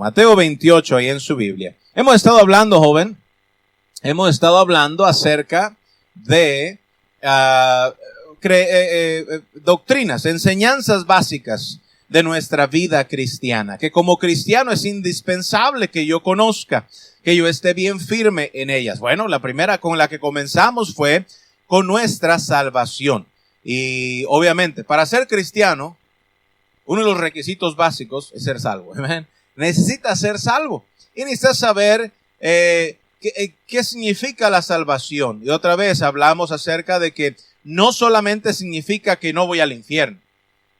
Mateo 28, ahí en su Biblia. Hemos estado hablando, joven, acerca de doctrinas, enseñanzas básicas de nuestra vida cristiana, que como cristiano es indispensable que yo conozca, que yo esté bien firme en ellas. Bueno, la primera con la que comenzamos fue con nuestra salvación. Y obviamente, para ser cristiano, uno de los requisitos básicos es ser salvo. Amén. Necesita ser salvo y necesita saber qué significa la salvación. Y otra vez hablamos acerca de que no solamente significa que no voy al infierno,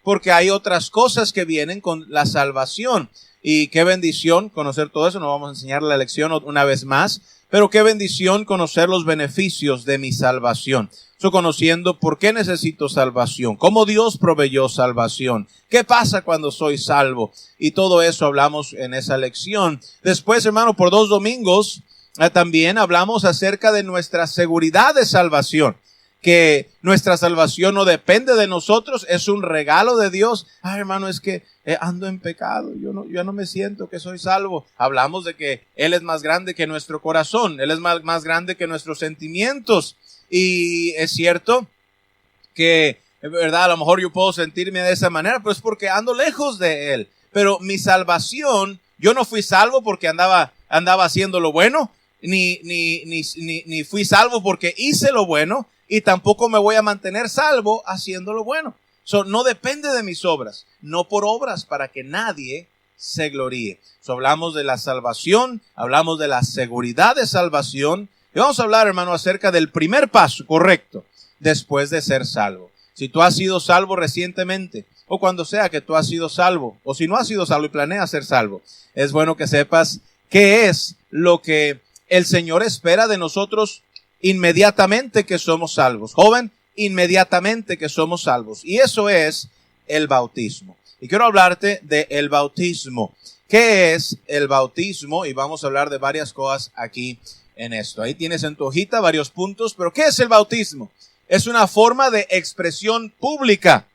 porque hay otras cosas que vienen con la salvación. Y qué bendición conocer todo eso. No vamos a enseñar la lección una vez más, pero qué bendición conocer los beneficios de mi salvación. Estoy conociendo por qué necesito salvación, cómo Dios proveyó salvación, qué pasa cuando soy salvo. Y todo eso hablamos en esa lección. Después, hermano, por 2 domingos también hablamos acerca de nuestra seguridad de salvación. Que nuestra salvación no depende de nosotros, es un regalo de Dios. Hermano, es que ando en pecado, yo no me siento que soy salvo. Hablamos de que Él es más grande que nuestro corazón, Él es más grande que nuestros sentimientos. Y es cierto que, en verdad, a lo mejor yo puedo sentirme de esa manera, pero es porque ando lejos de Él. Pero mi salvación, yo no fui salvo porque andaba haciendo lo bueno, ni fui salvo porque hice lo bueno, y tampoco me voy a mantener salvo haciendo lo bueno. No depende de mis obras, no por obras para que nadie se gloríe. Hablamos de la salvación, hablamos de la seguridad de salvación, y vamos a hablar, hermano, acerca del primer paso correcto después de ser salvo. Si tú has sido salvo recientemente, o cuando sea que tú has sido salvo, o si no has sido salvo y planeas ser salvo, es bueno que sepas qué es lo que el Señor espera de nosotros inmediatamente que somos salvos. Joven, inmediatamente que somos salvos. Y eso es el bautismo. Y quiero hablarte del bautismo. ¿Qué es el bautismo? Y vamos a hablar de varias cosas aquí en esto. Ahí tienes en tu hojita varios puntos. Pero ¿qué es el bautismo? Es una forma de expresión pública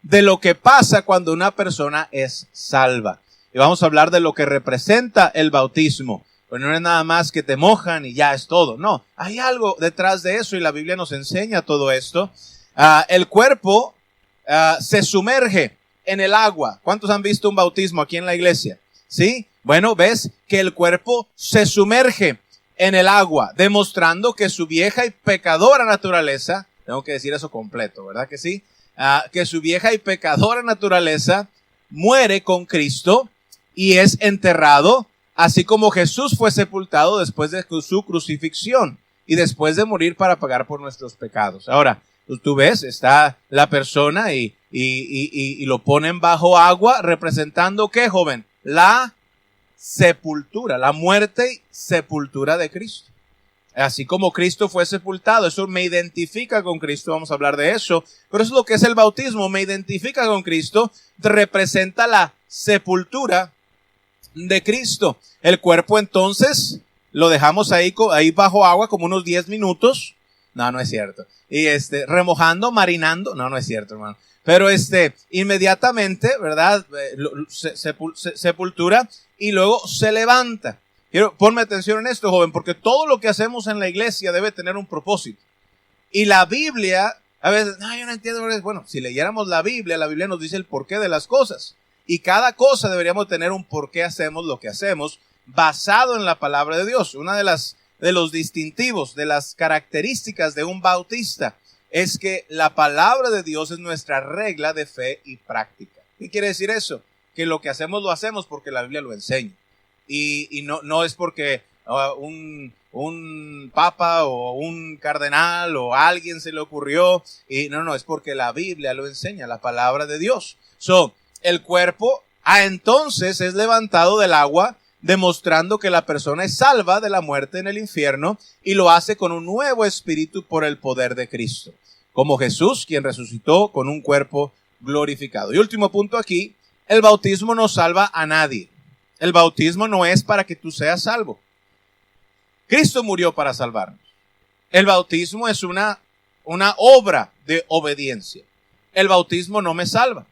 de lo que pasa cuando una persona es salva. Y vamos a hablar de lo que representa el bautismo. Pues no es nada más que te mojan y ya es todo. No, hay algo detrás de eso y la Biblia nos enseña todo esto. El cuerpo se sumerge en el agua. ¿Cuántos han visto un bautismo aquí en la iglesia? ¿Sí? Bueno, ves que el cuerpo se sumerge en el agua, demostrando que su vieja y pecadora naturaleza, tengo que decir eso completo, ¿verdad que sí? Que su vieja y pecadora naturaleza muere con Cristo y es enterrado, así como Jesús fue sepultado después de su crucifixión y después de morir para pagar por nuestros pecados. Ahora, tú ves, está la persona y lo ponen bajo agua, representando ¿qué, joven? La sepultura, la muerte y sepultura de Cristo. Así como Cristo fue sepultado, eso me identifica con Cristo, vamos a hablar de eso, pero eso es lo que es el bautismo, me identifica con Cristo, representa la sepultura de Cristo. El cuerpo entonces lo dejamos ahí bajo agua como unos 10 minutos. No es cierto. Y remojando, marinando. No es cierto, hermano. Pero inmediatamente, ¿verdad? Sepultura y luego se levanta. Ponme atención en esto, joven, porque todo lo que hacemos en la iglesia debe tener un propósito. Y la Biblia, a veces, yo no entiendo. Bueno, si leyéramos la Biblia nos dice el porqué de las cosas. Y cada cosa deberíamos tener un por qué hacemos lo que hacemos, basado en la palabra de Dios. Una de los distintivos, de las características de un bautista, es que la palabra de Dios es nuestra regla de fe y práctica. ¿Qué quiere decir eso? Que lo que hacemos lo hacemos porque la Biblia lo enseña. Y no es porque un papa o un cardenal o a alguien se le ocurrió. Y no, es porque la Biblia lo enseña, la palabra de Dios. El cuerpo entonces es levantado del agua, demostrando que la persona es salva de la muerte en el infierno y lo hace con un nuevo espíritu por el poder de Cristo, como Jesús, quien resucitó con un cuerpo glorificado. Y último punto aquí, el bautismo no salva a nadie. El bautismo no es para que tú seas salvo. Cristo murió para salvarnos. El bautismo es una obra de obediencia. El bautismo no me salva.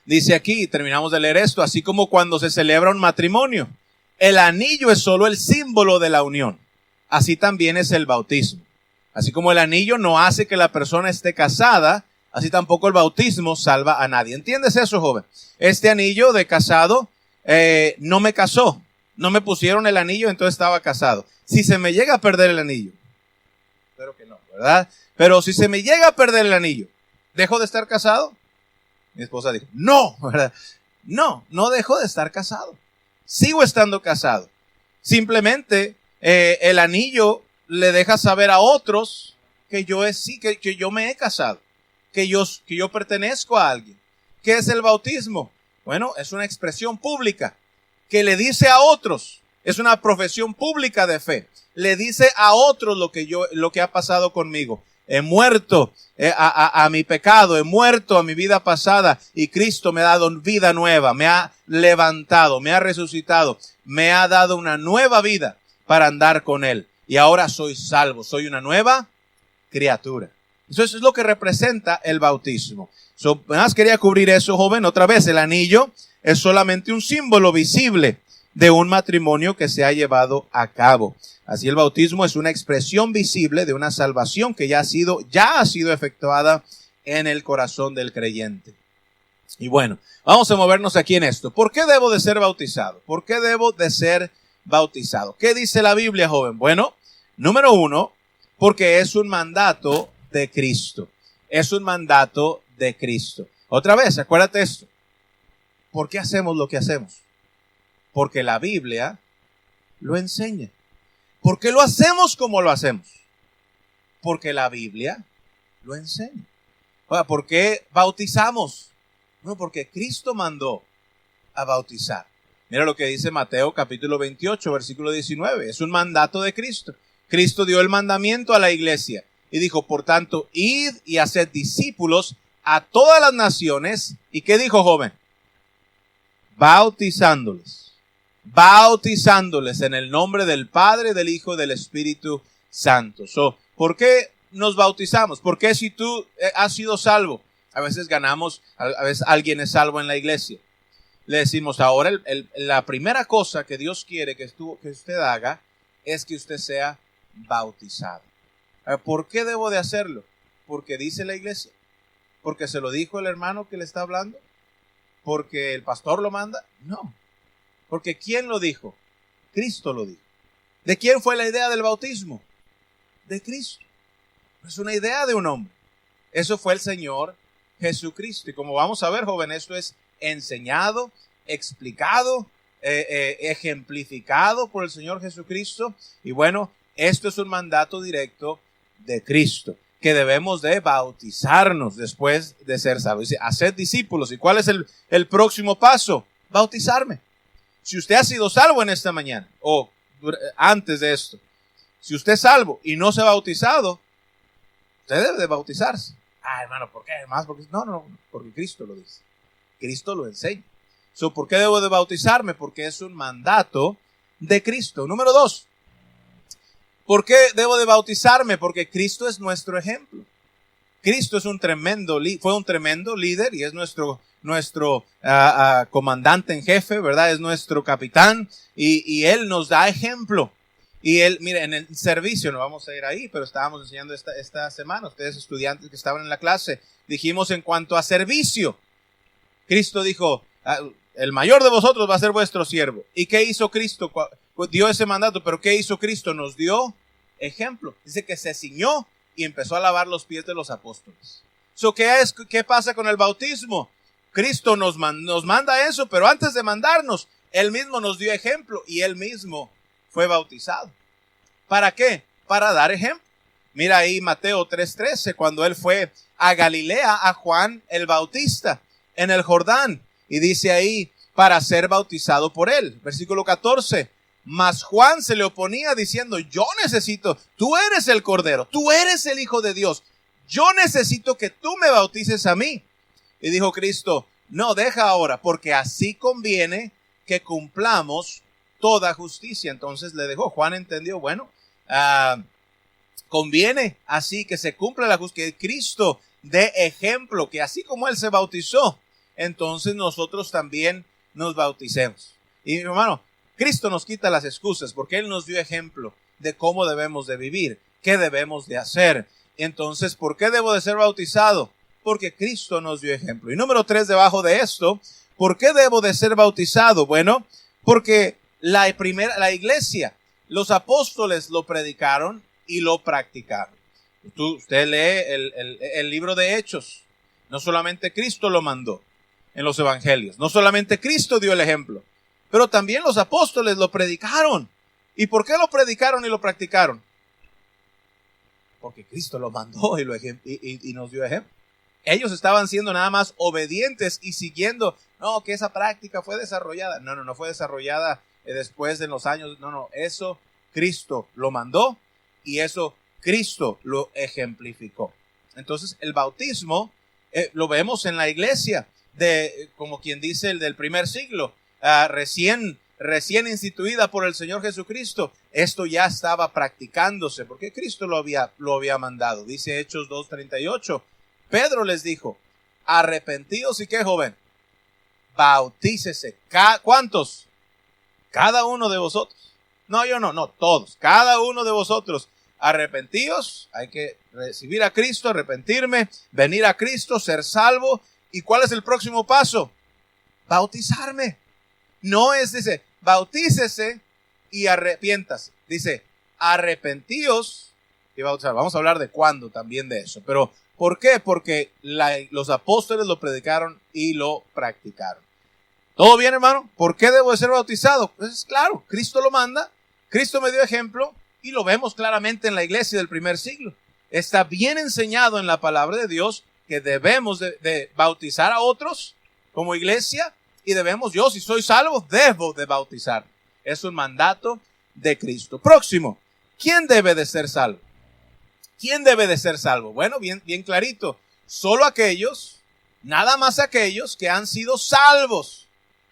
Dice aquí, terminamos de leer esto, así como cuando se celebra un matrimonio. El anillo es solo el símbolo de la unión. Así también es el bautismo. Así como el anillo no hace que la persona esté casada, así tampoco el bautismo salva a nadie. ¿Entiendes eso, joven? Este anillo de casado no me casó. No me pusieron el anillo, entonces estaba casado. Si se me llega a perder el anillo, espero que no, ¿verdad? Pero si se me llega a perder el anillo, ¿dejo de estar casado? Mi esposa dijo, no, ¿verdad? No dejo de estar casado. Sigo estando casado. Simplemente el anillo le deja saber a otros que yo me he casado, que yo pertenezco a alguien. ¿Qué es el bautismo? Bueno, es una expresión pública que le dice a otros, es una profesión pública de fe. Le dice a otros lo que ha pasado conmigo. He muerto a mi pecado, he muerto a mi vida pasada y Cristo me ha dado vida nueva, me ha levantado, me ha resucitado, me ha dado una nueva vida para andar con Él. Y ahora soy salvo, soy una nueva criatura. Eso es lo que representa el bautismo. Más quería cubrir eso, joven. Otra vez, el anillo es solamente un símbolo visible de un matrimonio que se ha llevado a cabo. Así el bautismo es una expresión visible de una salvación que ya ha sido efectuada en el corazón del creyente. Y bueno, vamos a movernos aquí en esto. ¿Por qué debo de ser bautizado? ¿Por qué debo de ser bautizado? ¿Qué dice la Biblia, joven? Bueno, número 1, porque es un mandato de Cristo. Es un mandato de Cristo. Otra vez, acuérdate esto. ¿Por qué hacemos lo que hacemos? Porque la Biblia lo enseña. ¿Por qué lo hacemos como lo hacemos? Porque la Biblia lo enseña. Ahora, ¿por qué bautizamos? No, porque Cristo mandó a bautizar. Mira lo que dice Mateo capítulo 28, versículo 19. Es un mandato de Cristo. Cristo dio el mandamiento a la iglesia y dijo, por tanto, id y haced discípulos a todas las naciones. ¿Y qué dijo, joven? Bautizándoles en el nombre del Padre, del Hijo y del Espíritu Santo. ¿Por qué nos bautizamos? Porque si tú has sido salvo, a veces a veces alguien es salvo en la iglesia. Le decimos ahora, la primera cosa que Dios quiere que usted haga es que usted sea bautizado. ¿Por qué debo de hacerlo? Porque dice la iglesia. Porque se lo dijo el hermano que le está hablando. Porque el pastor lo manda. No. Porque ¿quién lo dijo? Cristo lo dijo. ¿De quién fue la idea del bautismo? De Cristo. Es una idea de un hombre. Eso fue el Señor Jesucristo. Y como vamos a ver, joven, esto es enseñado, explicado, ejemplificado por el Señor Jesucristo. Y bueno, esto es un mandato directo de Cristo, que debemos de bautizarnos después de ser salvos. Dice, haced discípulos. ¿Y cuál es el próximo paso? Bautizarme. Si usted ha sido salvo en esta mañana o antes de esto, si usted es salvo y no se ha bautizado, usted debe de bautizarse. Hermano, ¿por qué? No, porque Cristo lo dice. Cristo lo enseña. ¿Por qué debo de bautizarme? Porque es un mandato de Cristo. Número 2. ¿Por qué debo de bautizarme? Porque Cristo es nuestro ejemplo. Cristo fue un tremendo líder y es nuestro comandante en jefe, ¿verdad? Es nuestro capitán y Él nos da ejemplo. Y Él, mire, en el servicio, no vamos a ir ahí, pero estábamos enseñando esta semana, ustedes estudiantes que estaban en la clase, dijimos en cuanto a servicio, Cristo dijo, el mayor de vosotros va a ser vuestro siervo. ¿Y qué hizo Cristo? Dio ese mandato, pero ¿qué hizo Cristo? Nos dio ejemplo. Dice que se ciñó y empezó a lavar los pies de los apóstoles. ¿Qué pasa con el bautismo? Cristo nos manda eso, pero antes de mandarnos, Él mismo nos dio ejemplo y Él mismo fue bautizado. ¿Para qué? Para dar ejemplo. Mira ahí Mateo 3:13, cuando Él fue a Galilea, a Juan el Bautista, en el Jordán, y dice ahí, para ser bautizado por Él. Versículo 14. Mas Juan se le oponía diciendo, tú eres el Cordero, tú eres el Hijo de Dios, yo necesito que tú me bautices a mí. Y dijo Cristo, no, deja ahora, porque así conviene que cumplamos toda justicia. Entonces le dejó. Juan entendió, conviene así que se cumpla la justicia, que Cristo dé ejemplo, que así como Él se bautizó, entonces nosotros también nos bauticemos. Y mi hermano, Cristo nos quita las excusas porque Él nos dio ejemplo de cómo debemos de vivir, qué debemos de hacer. Entonces, ¿por qué debo de ser bautizado? Porque Cristo nos dio ejemplo. Y número 3, debajo de esto, ¿por qué debo de ser bautizado? Bueno, porque la iglesia, los apóstoles lo predicaron y lo practicaron. Usted lee el libro de Hechos. No solamente Cristo lo mandó en los evangelios, no solamente Cristo dio el ejemplo, pero también los apóstoles lo predicaron. ¿Y por qué lo predicaron y lo practicaron? Porque Cristo lo mandó y nos dio ejemplo. Ellos estaban siendo nada más obedientes y siguiendo. No, que esa práctica fue desarrollada. No fue desarrollada después de los años. No, eso Cristo lo mandó y eso Cristo lo ejemplificó. Entonces el bautismo lo vemos en la iglesia, como quien dice, el del primer siglo, recién instituida por el Señor Jesucristo. Esto ya estaba practicándose porque Cristo lo había mandado. Dice Hechos 2:38. Pedro les dijo, arrepentidos y qué, joven, bautícese. ¿Cuántos? Cada uno de vosotros. No, yo no, todos. Cada uno de vosotros. Arrepentidos, hay que recibir a Cristo, arrepentirme, venir a Cristo, ser salvo. ¿Y cuál es el próximo paso? Bautizarme. No es, dice, bautícese y arrepiéntase. Dice, arrepentíos y bautizar. Vamos a hablar de cuándo también de eso. Pero, ¿por qué? Porque los apóstoles lo predicaron y lo practicaron. ¿Todo bien, hermano? ¿Por qué debo de ser bautizado? Pues claro, Cristo lo manda, Cristo me dio ejemplo y lo vemos claramente en la iglesia del primer siglo. Está bien enseñado en la palabra de Dios que debemos de bautizar a otros como iglesia y debemos, yo si soy salvo, debo de bautizar. Es un mandato de Cristo. Próximo, ¿quién debe de ser salvo? ¿Quién debe de ser salvo? Bueno, bien clarito. Solo aquellos, nada más aquellos que han sido salvos,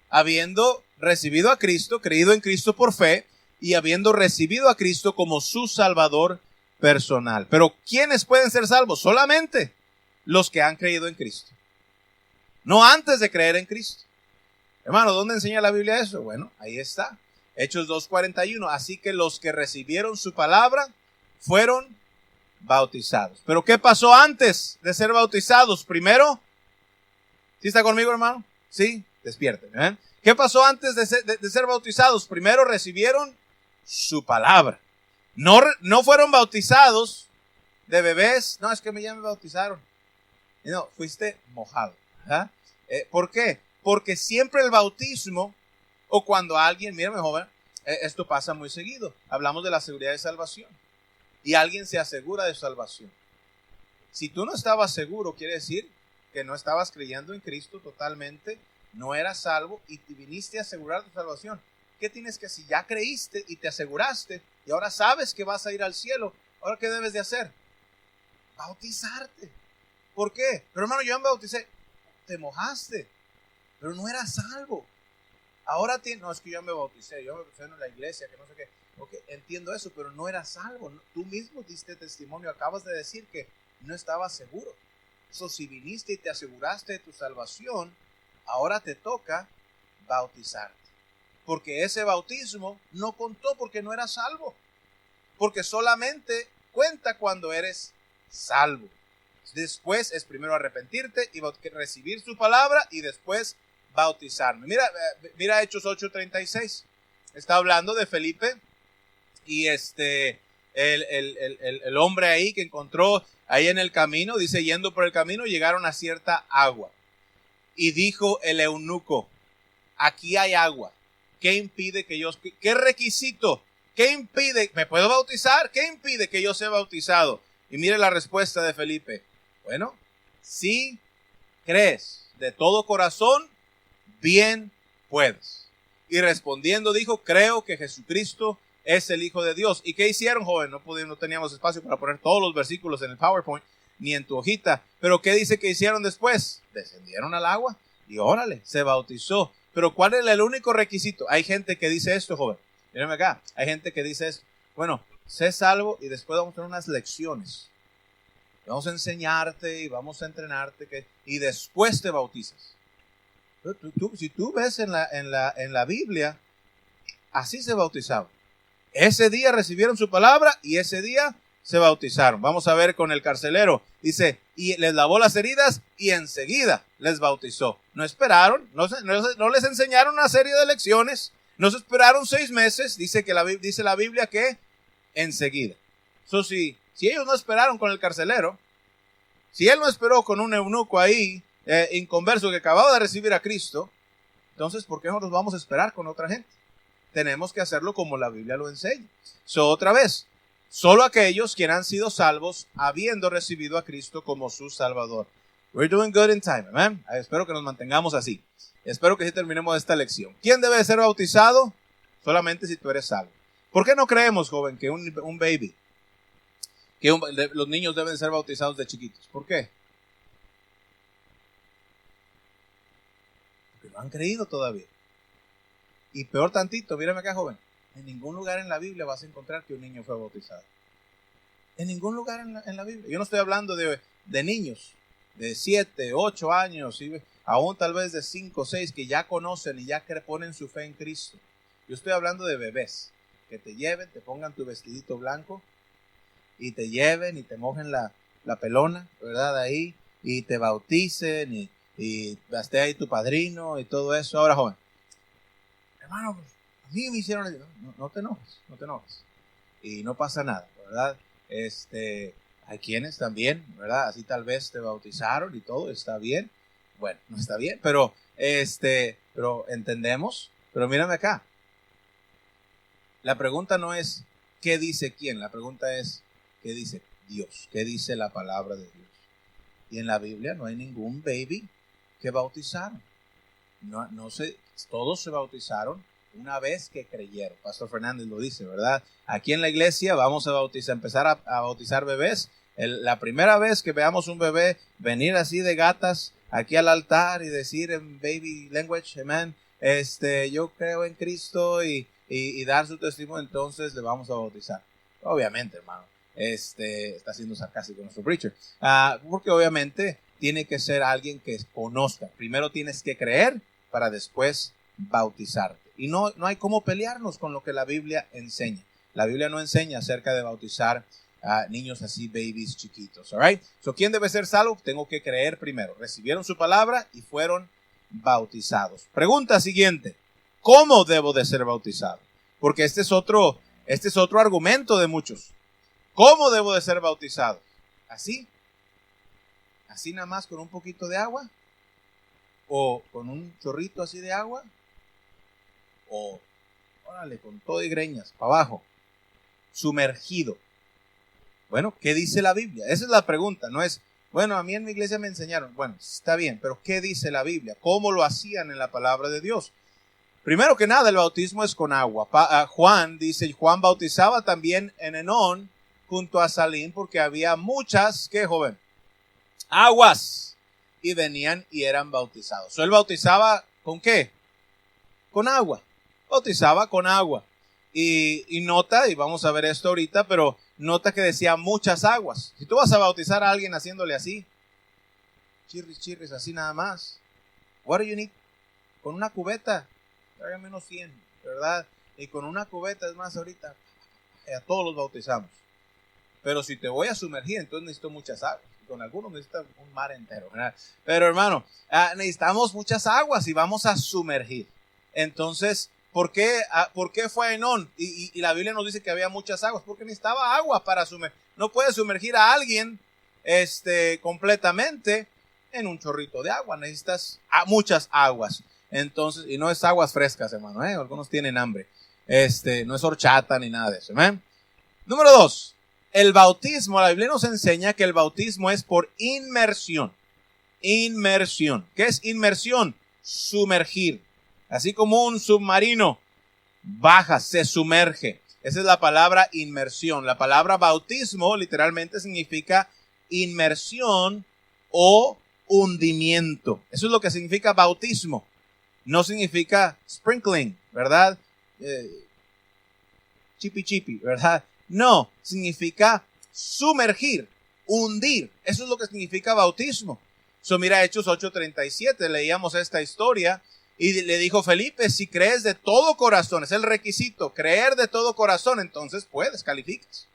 habiendo recibido a Cristo, creído en Cristo por fe y habiendo recibido a Cristo como su Salvador personal. Pero ¿quiénes pueden ser salvos? Solamente los que han creído en Cristo. No antes de creer en Cristo. Hermano, ¿dónde enseña la Biblia eso? Bueno, ahí está. Hechos 2:41. Así que los que recibieron su palabra fueron bautizados. Pero ¿qué pasó antes de ser bautizados? Primero, ¿sí está conmigo, hermano? Sí, despierten. ¿Eh? ¿Qué pasó antes de ser bautizados? Primero recibieron su palabra. No fueron bautizados de bebés. No, es que ya me bautizaron. No, fuiste mojado. ¿Ah? ¿Por qué? Porque siempre el bautismo, o cuando alguien, mírame joven, esto pasa muy seguido. Hablamos de la seguridad de salvación. Y alguien se asegura de salvación. Si tú no estabas seguro, quiere decir que no estabas creyendo en Cristo totalmente, no eras salvo y te viniste a asegurar tu salvación. ¿Qué tienes que hacer? Si ya creíste y te aseguraste y ahora sabes que vas a ir al cielo, ¿ahora qué debes de hacer? Bautizarte. ¿Por qué? Pero hermano, yo me bauticé. Te mojaste, pero no eras salvo. Ahora no, es que yo me bauticé en la iglesia, que no sé qué. Okay, entiendo eso, pero no eras salvo. Tú mismo diste testimonio, acabas de decir que no estabas seguro. Si viniste y te aseguraste de tu salvación, ahora te toca bautizarte. Porque ese bautismo no contó porque no eras salvo. Porque solamente cuenta cuando eres salvo. Después es primero arrepentirte y recibir su palabra y después bautizarme. Mira Hechos 8:36. Está hablando de Felipe y el hombre ahí que encontró ahí en el camino, dice, yendo por el camino llegaron a cierta agua. Y dijo el eunuco, aquí hay agua. ¿Qué impide que yo, qué requisito, qué impide, me puedo bautizar? ¿Qué impide que yo sea bautizado? Y mire la respuesta de Felipe. Bueno, si crees de todo corazón, bien puedes. Y respondiendo dijo, creo que Jesucristo es el Hijo de Dios. ¿Y qué hicieron, joven? No teníamos espacio para poner todos los versículos en el PowerPoint, ni en tu hojita. Pero ¿qué dice que hicieron después? Descendieron al agua y órale, se bautizó. Pero ¿cuál es el único requisito? Hay gente que dice esto, joven. Mírenme acá. Hay gente que dice esto. Bueno, sé salvo y después vamos a tener unas lecciones. Vamos a enseñarte y vamos a entrenarte y después te bautizas. Si tú ves en la Biblia, así se bautizaban. Ese día recibieron su palabra y ese día se bautizaron. Vamos a ver con el carcelero. Dice, y les lavó las heridas y enseguida les bautizó. No esperaron, no les enseñaron una serie de lecciones, no se esperaron 6 meses. Dice la Biblia que enseguida. Si ellos no esperaron con el carcelero, si él no esperó con un eunuco ahí, inconverso que acababa de recibir a Cristo, entonces ¿por qué nosotros vamos a esperar con otra gente? Tenemos que hacerlo como la Biblia lo enseña. Otra vez, solo aquellos quienes han sido salvos habiendo recibido a Cristo como su Salvador. We're doing good in time, amen. Espero que nos mantengamos así. Espero que sí terminemos esta lección. ¿Quién debe ser bautizado? Solamente si tú eres salvo. ¿Por qué no creemos, joven, que un baby, los niños deben ser bautizados de chiquitos? ¿Por qué? Porque no han creído todavía. Y peor tantito, mírame acá, joven. En ningún lugar en la Biblia vas a encontrar que un niño fue bautizado. En ningún lugar en la Biblia. Yo no estoy hablando de niños de 7, 8 años, ¿sí? Aún tal vez de 5, 6 que ya conocen y ya ponen su fe en Cristo. Yo estoy hablando de bebés que te lleven, te pongan tu vestidito blanco y te lleven y te mojen la pelona, ¿verdad? Ahí, y te bauticen y esté ahí tu padrino y todo eso. Ahora, joven, hermano, pues, a mí me hicieron, no te enojes. Y no pasa nada, ¿verdad? Hay quienes también, ¿verdad? Así tal vez te bautizaron y todo, está bien. Bueno, no está bien, pero entendemos. Pero mírame acá. La pregunta no es ¿qué dice quién? La pregunta es ¿qué dice Dios? ¿Qué dice la palabra de Dios? Y en la Biblia no hay ningún baby que bautizaron. No sé, todos se bautizaron una vez que creyeron. Pastor Fernández lo dice, ¿verdad? Aquí en la iglesia vamos a empezar a bautizar bebés. La primera vez que veamos un bebé venir así de gatas aquí al altar y decir en baby language, amen, yo creo en Cristo y dar su testimonio, entonces le vamos a bautizar. Obviamente, hermano, está siendo sarcástico nuestro preacher, porque obviamente tiene que ser alguien que conozca. Primero tienes que creer para después bautizarte. Y no hay cómo pelearnos con lo que la Biblia enseña. La Biblia no enseña acerca de bautizar a niños así, babies chiquitos. All right? ¿Quién debe ser salvo? Tengo que creer primero. Recibieron su palabra y fueron bautizados. Pregunta siguiente. ¿Cómo debo de ser bautizado? Porque este es otro argumento de muchos. ¿Cómo debo de ser bautizado? ¿Así? ¿Así nada más con un poquito de agua? ¿O con un chorrito así de agua? ¿O, órale, con todo y greñas, para abajo? Sumergido. Bueno, ¿qué dice la Biblia? Esa es la pregunta, no es, bueno, a mí en mi iglesia me enseñaron. Bueno, está bien, pero ¿qué dice la Biblia? ¿Cómo lo hacían en la palabra de Dios? Primero que nada, el bautismo es con agua. Juan bautizaba también en Enón junto a Salim porque había muchas, ¿qué, joven? Aguas. Y venían y eran bautizados. Él bautizaba ¿con qué? Con agua. Bautizaba con agua. Y nota, y vamos a ver esto ahorita, pero nota que decía muchas aguas. Si tú vas a bautizar a alguien haciéndole así, chirris, así nada más. What do you need? Con una cubeta, tráigame unos 100, ¿verdad? Y con una cubeta, es más, ahorita, a todos los bautizamos. Pero si te voy a sumergir, entonces necesito muchas aguas. Con algunos necesitas un mar entero, ¿verdad? Pero hermano, necesitamos muchas aguas y vamos a sumergir. Entonces, ¿por qué fue Enón? Y la Biblia nos dice que había muchas aguas, porque necesitaba agua para sumergir. No puedes sumergir a alguien completamente en un chorrito de agua. Necesitas muchas aguas. Entonces, y no es aguas frescas, hermano, algunos tienen hambre. No es horchata ni nada de eso, ¿eh? Número 2. El bautismo, la Biblia nos enseña que el bautismo es por inmersión. Inmersión. ¿Qué es inmersión? Sumergir. Así como un submarino baja, se sumerge. Esa es la palabra inmersión. La palabra bautismo literalmente significa inmersión o hundimiento. Eso es lo que significa bautismo. No significa sprinkling, ¿verdad? Chipi, ¿verdad? No, significa sumergir, hundir. Eso es lo que significa bautismo. Mira Hechos 8:37, leíamos esta historia y le dijo Felipe, si crees de todo corazón, es el requisito, creer de todo corazón, entonces puedes, calificas.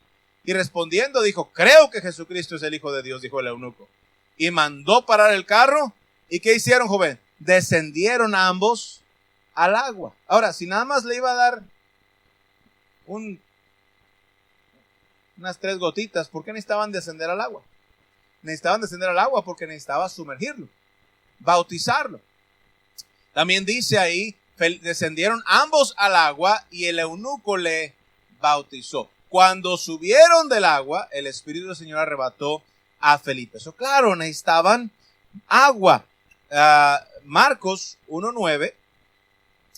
Y respondiendo dijo, creo que Jesucristo es el Hijo de Dios, dijo el eunuco. Y mandó parar el carro. ¿Y qué hicieron, joven? Descendieron ambos al agua. Ahora, si nada más le iba a dar unas 3 gotitas, ¿por qué necesitaban descender al agua? Necesitaban descender al agua porque necesitaba sumergirlo, bautizarlo. También dice ahí, descendieron ambos al agua y el eunuco le bautizó. Cuando subieron del agua, el Espíritu del Señor arrebató a Felipe. Eso claro, necesitaban agua. Marcos 1:9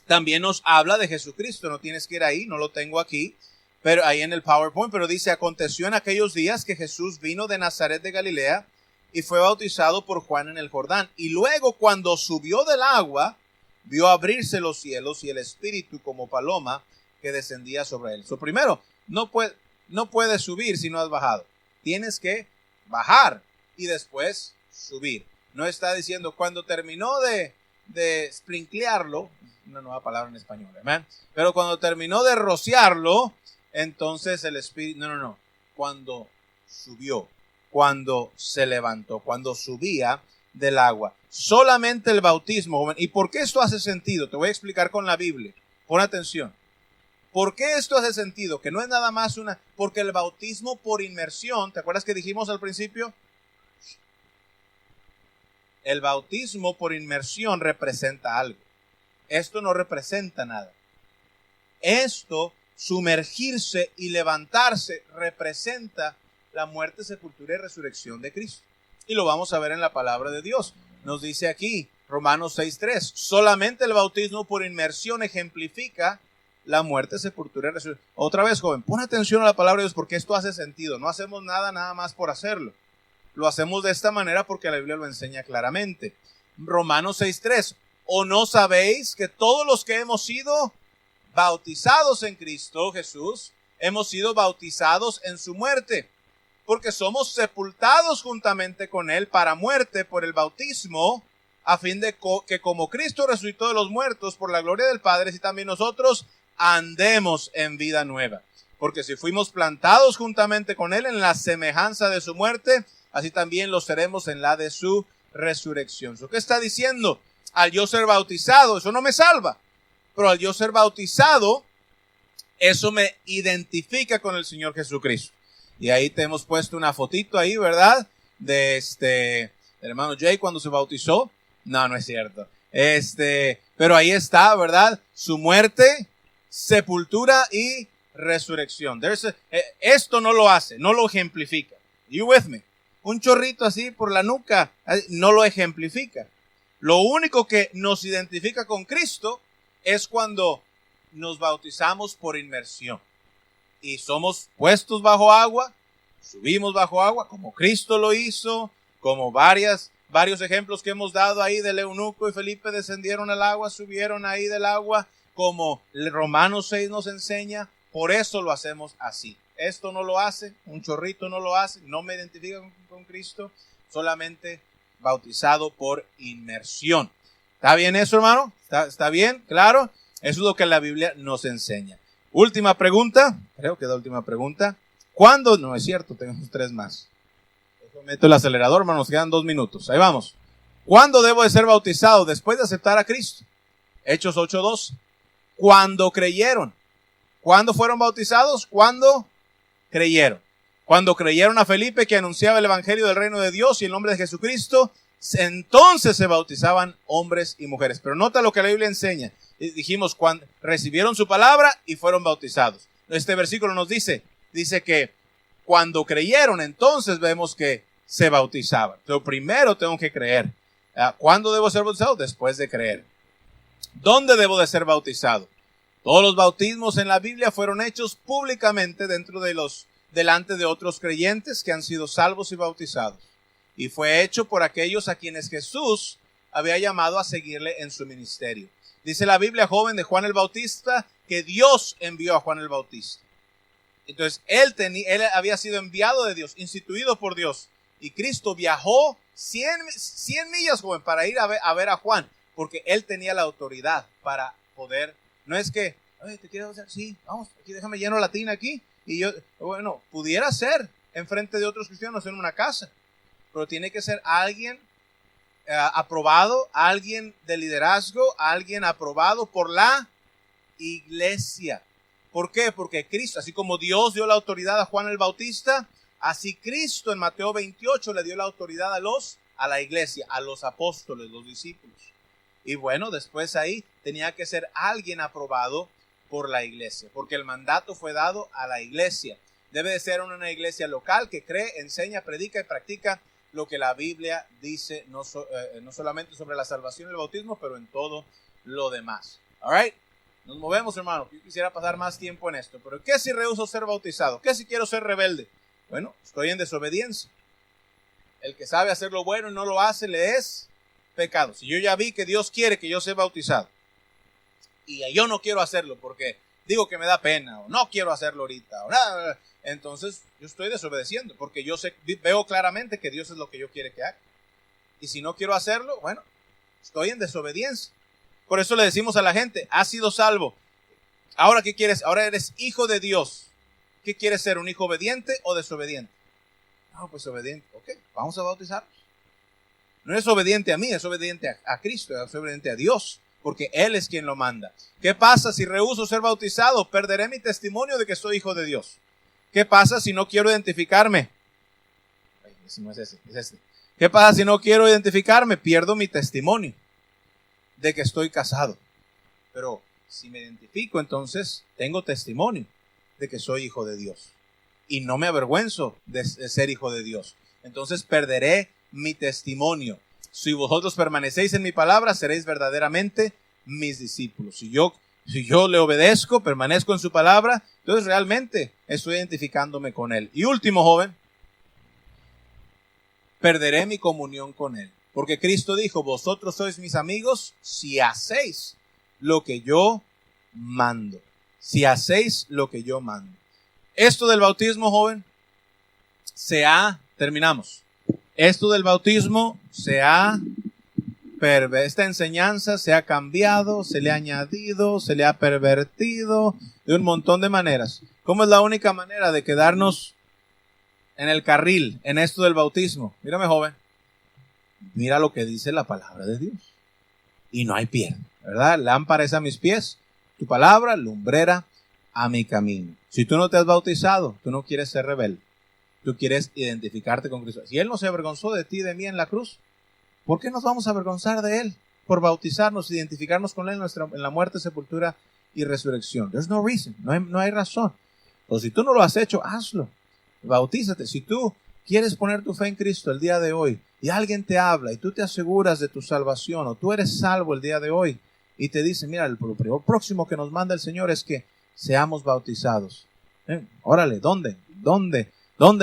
también nos habla de Jesucristo. No tienes que ir ahí, no lo tengo aquí, pero ahí en el PowerPoint, pero dice, aconteció en aquellos días que Jesús vino de Nazaret de Galilea y fue bautizado por Juan en el Jordán. Y luego cuando subió del agua, vio abrirse los cielos y el Espíritu como paloma que descendía sobre él. Primero, no puedes subir si no has bajado. Tienes que bajar y después subir. No está diciendo cuando terminó de sprinklearlo, una nueva palabra en español, ¿verdad? Pero cuando terminó de rociarlo, entonces el Espíritu, no. Cuando subió, cuando se levantó, cuando subía del agua. Solamente el bautismo, joven. ¿Y por qué esto hace sentido? Te voy a explicar con la Biblia. Pon atención. ¿Por qué esto hace sentido? Que no es nada más porque el bautismo por inmersión, ¿te acuerdas que dijimos al principio? El bautismo por inmersión representa algo. Esto no representa nada. Esto, sumergirse y levantarse, representa la muerte, sepultura y resurrección de Cristo. Y lo vamos a ver en la palabra de Dios. Nos dice aquí, Romanos 6:3, solamente el bautismo por inmersión ejemplifica la muerte, sepultura y resurrección. Otra vez, joven, pon atención a la palabra de Dios porque esto hace sentido. No hacemos nada más por hacerlo. Lo hacemos de esta manera porque la Biblia lo enseña claramente. Romanos 6:3, ¿o no sabéis que todos los que hemos sido bautizados en Cristo Jesús, hemos sido bautizados en su muerte? Porque somos sepultados juntamente con él para muerte por el bautismo, a fin de que como Cristo resucitó de los muertos por la gloria del Padre, así también nosotros andemos en vida nueva. Porque si fuimos plantados juntamente con él en la semejanza de su muerte, así también lo seremos en la de su resurrección. ¿Qué está diciendo? Al yo ser bautizado, eso no me salva, pero al yo ser bautizado, eso me identifica con el Señor Jesucristo. Y ahí te hemos puesto una fotito ahí, ¿verdad? De del hermano Jay cuando se bautizó. No es cierto. Pero ahí está, ¿verdad? Su muerte, sepultura y resurrección. Esto no lo hace, no lo ejemplifica. You with me? Un chorrito así por la nuca no lo ejemplifica. Lo único que nos identifica con Cristo es cuando nos bautizamos por inmersión. Y somos puestos bajo agua, subimos bajo agua, como Cristo lo hizo, como varios ejemplos que hemos dado ahí del eunuco y Felipe descendieron al agua, subieron ahí del agua, como Romanos 6 nos enseña, por eso lo hacemos así. Esto no lo hace, un chorrito no lo hace, no me identifica con Cristo, solamente bautizado por inmersión. ¿Está bien eso, hermano? ¿Está bien? ¿Claro? Eso es lo que la Biblia nos enseña. Última pregunta, creo que es la última pregunta. ¿Cuándo? No es cierto, tenemos 3 más. Meto el acelerador, hermano, nos quedan 2 minutos. Ahí vamos. ¿Cuándo debo de ser bautizado? Después de aceptar a Cristo. Hechos 8:2. Cuando creyeron. ¿Cuándo fueron bautizados? Cuando creyeron. Cuando creyeron a Felipe que anunciaba el evangelio del reino de Dios y el nombre de Jesucristo, entonces se bautizaban hombres y mujeres. Pero nota lo que la Biblia enseña. Dijimos, cuando recibieron su palabra y fueron bautizados. Este versículo nos dice que cuando creyeron, entonces vemos que se bautizaban. Pero primero tengo que creer. ¿Cuándo debo ser bautizado? Después de creer. ¿Dónde debo de ser bautizado? Todos los bautismos en la Biblia fueron hechos públicamente delante de otros creyentes que han sido salvos y bautizados. Y fue hecho por aquellos a quienes Jesús había llamado a seguirle en su ministerio. Dice la Biblia, joven, de Juan el Bautista, que Dios envió a Juan el Bautista. Entonces, él había sido enviado de Dios, instituido por Dios. Y Cristo viajó 100 millas, joven, para ir a ver a Juan, porque él tenía la autoridad para poder. No es que, oye, ¿te quieres hacer? Sí, vamos, aquí déjame lleno la tina aquí. Y yo, bueno, pudiera ser enfrente de otros cristianos en una casa, pero tiene que ser alguien aprobado, alguien de liderazgo, alguien aprobado por la iglesia. ¿Por qué? Porque Cristo, así como Dios dio la autoridad a Juan el Bautista, así Cristo en Mateo 28 le dio la autoridad a la iglesia, a los apóstoles, los discípulos. Y bueno, después ahí tenía que ser alguien aprobado por la iglesia, porque el mandato fue dado a la iglesia. Debe de ser una iglesia local que cree, enseña, predica y practica lo que la Biblia dice, no solamente sobre la salvación y el bautismo, pero en todo lo demás. All right? Nos movemos, hermano. Yo quisiera pasar más tiempo en esto. Pero ¿qué si rehúso ser bautizado? ¿Qué si quiero ser rebelde? Bueno, estoy en desobediencia. El que sabe hacer lo bueno y no lo hace, le es pecado. Si yo ya vi que Dios quiere que yo sea bautizado y yo no quiero hacerlo porque digo que me da pena o no quiero hacerlo ahorita, o nada, entonces yo estoy desobedeciendo porque yo veo claramente que Dios es lo que yo quiere que haga. Y si no quiero hacerlo, bueno, estoy en desobediencia. Por eso le decimos a la gente, has sido salvo. Ahora, ¿qué quieres? Ahora eres hijo de Dios. ¿Qué quieres ser? ¿Un hijo obediente o desobediente? No, pues obediente. Ok, vamos a bautizarnos. No es obediente a mí, es obediente a Cristo, es obediente a Dios, porque Él es quien lo manda. ¿Qué pasa si rehúso ser bautizado? Perderé mi testimonio de que soy hijo de Dios. ¿Qué pasa si no quiero identificarme? Ay, ese no es ese, es este. ¿Qué pasa si no quiero identificarme? Pierdo mi testimonio de que estoy casado. Pero si me identifico, entonces tengo testimonio de que soy hijo de Dios. Y no me avergüenzo de ser hijo de Dios. Entonces perderé mi testimonio. Si vosotros permanecéis en mi palabra, seréis verdaderamente mis discípulos. Si yo le obedezco, permanezco en su palabra, entonces realmente estoy identificándome con Él. Y último, joven, perderé mi comunión con Él. Porque Cristo dijo, vosotros sois mis amigos si hacéis lo que yo mando. Si hacéis lo que yo mando. Esto del bautismo, joven, terminamos. Esto del bautismo esta enseñanza se ha cambiado, se le ha añadido, se le ha pervertido de un montón de maneras. ¿Cómo es la única manera de quedarnos en el carril en esto del bautismo? Mírame, joven. Mira lo que dice la palabra de Dios. Y no hay pierde, ¿verdad? Lámpara es a mis pies, tu palabra, lumbrera a mi camino. Si tú no te has bautizado, tú no quieres ser rebelde. Tú quieres identificarte con Cristo. Si Él no se avergonzó de ti y de mí en la cruz, ¿por qué nos vamos a avergonzar de Él? Por bautizarnos, identificarnos con Él en la muerte, sepultura y resurrección. There's no reason, no hay razón. Pero si tú no lo has hecho, hazlo. Bautízate. Si tú quieres poner tu fe en Cristo el día de hoy y alguien te habla y tú te aseguras de tu salvación o tú eres salvo el día de hoy y te dice, mira, lo próximo que nos manda el Señor es que seamos bautizados. Órale, ¿dónde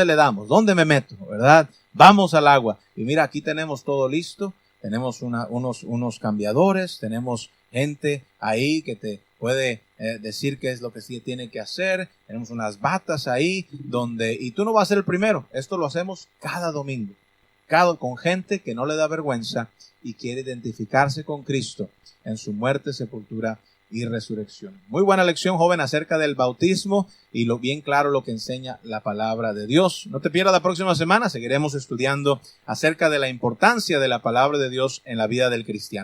le damos? ¿Dónde me meto? ¿Verdad? Vamos al agua. Y mira, aquí tenemos todo listo. Tenemos unos cambiadores. Tenemos gente ahí que te puede decir qué es lo que sí tiene que hacer. Tenemos unas batas ahí y tú no vas a ser el primero. Esto lo hacemos cada domingo. Con gente que no le da vergüenza y quiere identificarse con Cristo en su muerte, sepultura y resurrección. Muy buena lección, joven, acerca del bautismo y bien claro lo que enseña la palabra de Dios. No te pierdas la próxima semana, seguiremos estudiando acerca de la importancia de la palabra de Dios en la vida del cristiano.